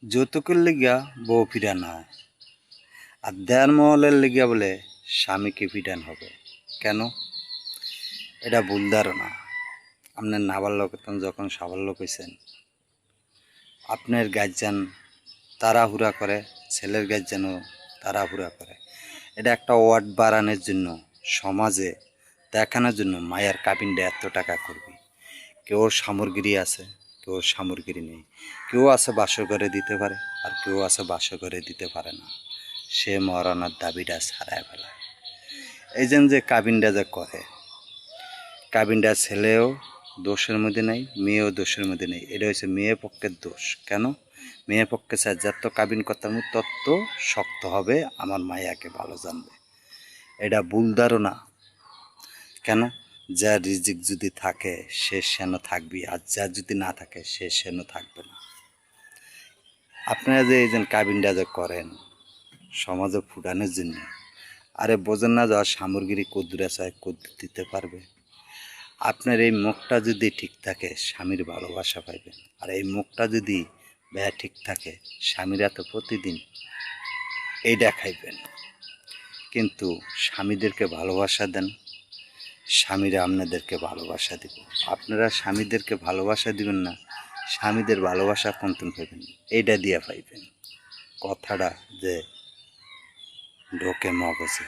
যৌতুকের লিগা বউ ফিরানো হয়, আর দেয়ার মহলের লিগা বলে স্বামীকে ফিরান হবে। কেন? এটা ভুল ধারণা। আপনার নাবালক যখন সাবালক হয়েছেন, আপনার গার্জিয়ান তাড়াহুড়া করে, ছেলের গার্জিয়ানও তাড়াহুড়া করে। এটা একটা ওয়ার্ড বাড়ানোর জন্য, সমাজে দেখানোর জন্য মায়ের কাবিনটা এত টাকা করবে। কেউ সামগ্রী আছে, কেউ সামগ্রী নেই। কেউ আছে বাসর করে দিতে পারে, আর কেউ আছে বাসর করে দিতে পারে না। সে মরানোর দাবিটা ছাড়ায় ফেলায়। এই যে কাবিনটা যে করে, কাবিনটা ছেলেও দোষের মধ্যে নেই, মেয়েও দোষের মধ্যে নেই। এটা হচ্ছে মেয়ে পক্ষের দোষ। কেন? মেয়ে পক্ষে চায় যত কাবিন করতাম তত শক্ত হবে, আমার মায়াকে ভালো জানবে। এটা ভুল ধারণা। কেন? যার রিজিক যদি থাকে সে সেন থাকবে, আর যার যদি না থাকে সে সেন থাকবে না। আপনারা যে এই যে কাবিনটা যে করেন সমাজে ফুটানোর জন্য, আরে বোঝেন না যাওয়ার সামগ্রী কদ্দুরা চায় কদ্দুর দিতে পারবে। আপনার এই মুখটা যদি ঠিক থাকে স্বামীর ভালোবাসা পাইবেন, আর এই মুখটা যদি ব্যয় ঠিক থাকে স্বামীরা তো প্রতিদিন এইটা খাইবেন। কিন্তু স্বামীদেরকে ভালোবাসা দেন, স্বামীরা আপনাদেরকে ভালোবাসা দিব। আপনারা স্বামীদেরকে ভালোবাসা দিবেন না, স্বামীদের ভালোবাসা কন্তন পাইবেন, এইটা দিয়া পাইবেন। কথাটা যে ঢোকে মগজে।